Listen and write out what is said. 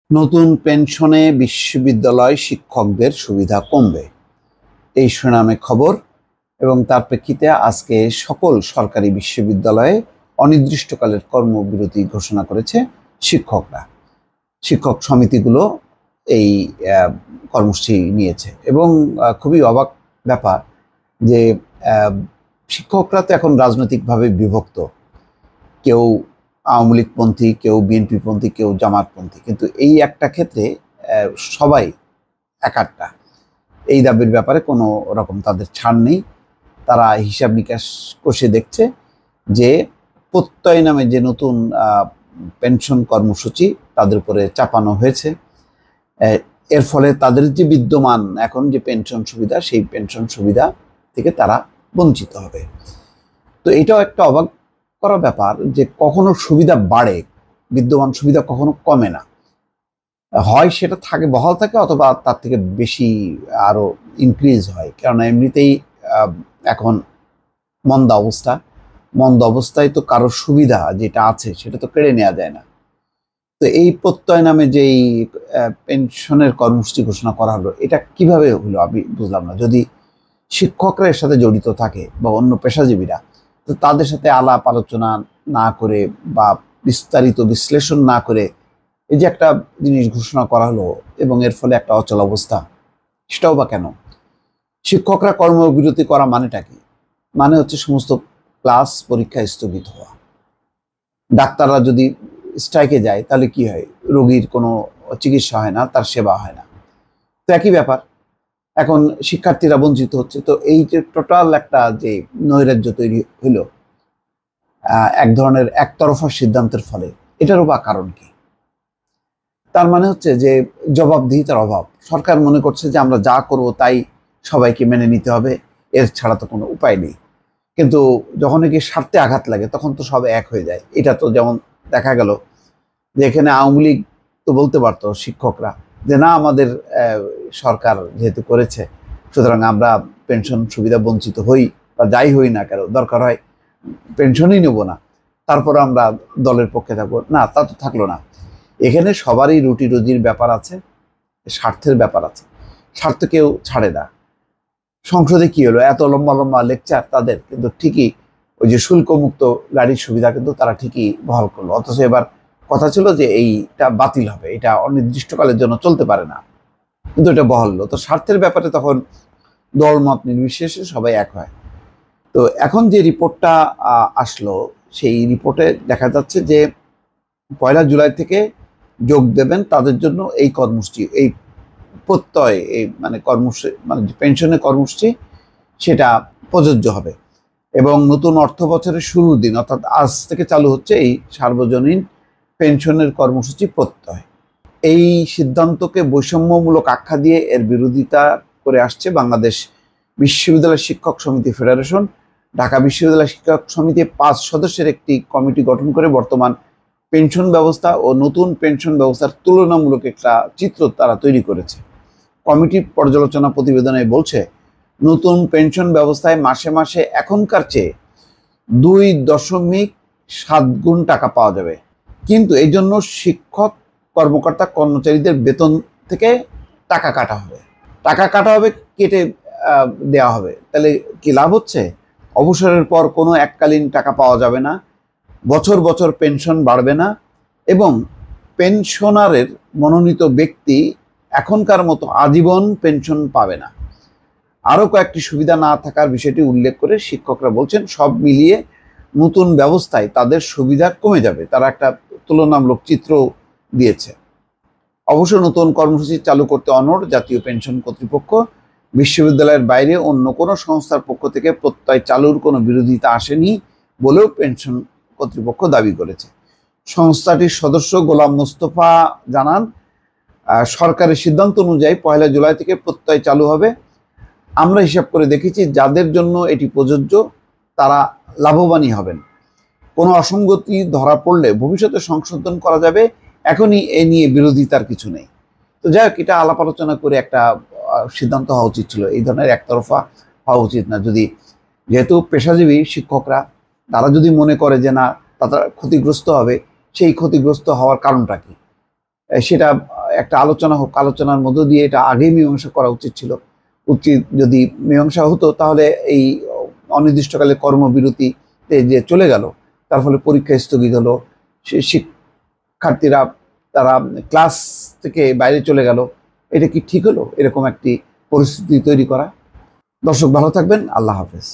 নতুন পেনশনে বিশ্ববিদ্যালয় শিক্ষকদের সুবিধা কমবে, এই শিরোনামে খবর। এবং তার প্রেক্ষিতে আজকে সকল সরকারি বিশ্ববিদ্যালয়ে অনির্দিষ্টকালের কর্মবিরতি ঘোষণা করেছে শিক্ষকরা। শিক্ষক সমিতিগুলো এই কর্মসূচি নিয়েছে এবং খুবই অবাক ব্যাপার যে শিক্ষকরা তো এখন রাজনৈতিকভাবে বিভক্ত, কেউ আওয়ামী লীগপন্থী, কেউ বিএনপিপন্থী, কেউ জামাতপন্থী, কিন্তু এই একটা ক্ষেত্রে সবাই একাট্টা। এই দাবির ব্যাপারে কোনো রকম তাদের ছাড় নেই। তারা হিসাব নিকাশ কষে দেখছে যে প্রত্যয় নামে যে নতুন পেনশন কর্মসূচি তাদের উপরে চাপানো হয়েছে, এর ফলে তাদের যে বিদ্যমান এখন যে পেনশন সুবিধা, সেই পেনশন সুবিধা থেকে তারা বঞ্চিত হবে। তো এটাও একটা অবাক করা ব্যাপার যে কখনো সুবিধা বাড়ে, বিদ্যমান সুবিধা কখনো কমে না, হয় সেটা থাকে বহাল থাকে অথবা তার থেকে বেশি আরো ইনক্রিজ হয়। কারণ এমনিতেই এখন মন্দ অবস্থায় তো কারোর সুবিধা যেটা আছে সেটা তো কেড়ে নেওয়া যায় না। তো এই প্রত্যয় নামে যেই পেনশনের কর্মসূচি ঘোষণা করা হলো, এটা কিভাবে হলো আমি বুঝলাম না। যদি শিক্ষকরা এর সাথে জড়িত থাকে বা অন্য পেশাজীবীরা, তো তাদের সাথে আলাপ আলোচনা না করে বা বিস্তারিত বিশ্লেষণ না করে এই যে একটা জিনিস ঘোষণা করা হলো এবং এর ফলে একটা অচল অবস্থা, সেটাও বা কেন? শিক্ষকরা কর্মবিরতি করা মানেটা কি? মানে হচ্ছে সমস্ত ক্লাস পরীক্ষা স্থগিত হওয়া। ডাক্তাররা যদি স্ট্রাইকে যায় তাহলে কি হয়? রোগীর কোনো চিকিৎসা হয় না, তার সেবা হয় না। তো একই ব্যাপার, এখন শিক্ষার্থীরা বঞ্চিত হচ্ছে। তো এই যে টোটাল একটা যে নৈরাজ্য তৈরি হইল এক ধরনের একতরফা সিদ্ধান্তের ফলে, এটারও বা কারণ কি? তার মানে হচ্ছে যে জবাবদিহিতার অভাব। সরকার মনে করছে যে আমরা যা করব তাই সবাইকে মেনে নিতে হবে, এর ছাড়া তো কোনো উপায় নেই। কিন্তু যখন কি স্বার্থে আঘাত লাগে তখন তো সব এক হয়ে যায়। এটা তো যেমন দেখা গেল যে এখানে আওয়ামী লীগ তো বলতে পারতো শিক্ষকরা যে না, আমাদের সরকার যেহেতু করেছে সুতরাং আমরা পেনশন সুবিধা বঞ্চিত হই বা যাই হই না কেন, দরকার হয় পেনশনই নেব না, তারপর আমরা দলের পক্ষে থাকবো। না, তা তো থাকলো না। এখানে সবারই রুটি রুজির ব্যাপার আছে, স্বার্থের ব্যাপার আছে। স্বার্থ কেউ ছাড়ে না। সংসদে কি হলো, এত লম্বা লম্বা লেকচার তাদের, কিন্তু ঠিকই ওই যে শুল্কমুক্ত গাড়ির সুবিধা কিন্তু তারা ঠিকই বহাল করলো। অথচ এবার কথা ছিল যে এইটা বাতিল হবে, এটা অনির্দিষ্টকালের জন্য চলতে পারে না, কিন্তু এটা বহাল হলো। তো স্বার্থের ব্যাপারে তখন দলমত নির্বিশেষে সবাই এক হয়। তো এখন যে রিপোর্টটা আসলো, সেই রিপোর্টে দেখা যাচ্ছে যে 1 জুলাই থেকে যোগ দেবেন তাদের জন্য এই কর্মসূচি, এই প্রত্যয়, এই মানে কর্মসূচি, মানে পেনশনের কর্মসূচি, সেটা প্রযোজ্য হবে। এবং নতুন অর্থ বছরের শুরুর দিন অর্থাৎ আজ থেকে চালু হচ্ছে এই সার্বজনীন পেনশনের কর্মসূচি প্রত্যয়। এই সিদ্ধান্তকে বৈষম্যমূলক আখ্যা দিয়ে এর বিরোধিতা করে আসছে বাংলাদেশ বিশ্ববিদ্যালয় শিক্ষক সমিতি ফেডারেশন। ঢাকা বিশ্ববিদ্যালয় শিক্ষক সমিতি 5 সদস্যের একটি কমিটি গঠন করে বর্তমান পেনশন ব্যবস্থা ও নতুন পেনশন ব্যবস্থার তুলনামূলক একটা চিত্র তারা তৈরি করেছে। কমিটি পর্যালোচনা প্রতিবেদনে বলছে, নতুন পেনশন ব্যবস্থায় মাসে মাসে এখনকার চেয়ে 2.7 গুণ টাকা পাওয়া যাবে, কিন্তু এই জন্য শিক্ষক কর্মকর্তা কর্মচারীদের বেতন থেকে টাকা কাটা হবে, কেটে দেওয়া হবে। তাহলে কি লাভ হচ্ছে? অবসরের পর কোনো এককালীন টাকা পাওয়া যাবে না, বছর বছর পেনশন বাড়বে না, এবং পেনশনারের মনোনীত ব্যক্তি এখনকার মতো আজীবন পেনশন পাবে না। আরও কয়েকটি সুবিধা না থাকার বিষয়টি উল্লেখ করে শিক্ষকরা বলছেন, সব মিলিয়ে নতুন ব্যবস্থায় তাদের সুবিধা কমে যাবে। তারা একটা তুলনামূলক চিত্র দিয়েছে। অবশ্য নতুন কর্মসূচি চালু করতে অনড় জাতীয় পেনশন কর্তৃপক্ষ। বিশ্ববিদ্যালয়ের বাইরে অন্য কোনো সংস্থার পক্ষ থেকে প্রত্যয় চালুর কোনো বিরোধিতা আসেনি বলেও পেনশন কর্তৃপক্ষ দাবি করেছে। সংস্থাটির সদস্য গোলাম মোস্তফা জানান, সরকারের সিদ্ধান্ত অনুযায়ী 1 জুলাই থেকে প্রত্যয় চালু হবে। আমরা হিসাব করে দেখেছি যাদের জন্য এটি প্রযোজ্য তারা লাভবানই হবেন। কোনো অসঙ্গতি ধরা পড়লে ভবিষ্যতে সংশোধন করা যাবে, এখনই এ নিয়ে বিরোধিতার কিছু নেই। তো যাই হোক, এটা আলাপ আলোচনা করে একটা সিদ্ধান্ত হওয়া উচিত ছিল, এই ধরনের একতরফা হওয়া উচিত না। যদি যেহেতু পেশাজীবী শিক্ষকরা, তারা যদি মনে করে যে না তারা ক্ষতিগ্রস্ত হবে, সেই ক্ষতিগ্রস্ত হওয়ার কারণটা কি সেটা একটা আলোচনা হোক, আলোচনার মধ্য দিয়ে এটা আগেই মীমাংসা করা উচিত ছিল। যদি মীমাংসা হতো তাহলে এই অনির্দিষ্টকালে কর্মবিরতিতে যে চলে গেল, তার ফলে পরীক্ষা স্থগিত হলো, শিক্ষার্থীরা তারা ক্লাস থেকে বাইরে চলে গেল, এটা কি ঠিক হলো এরকম একটি পরিস্থিতি তৈরি করা? দর্শক ভালো থাকবেন, আল্লাহ হাফেজ।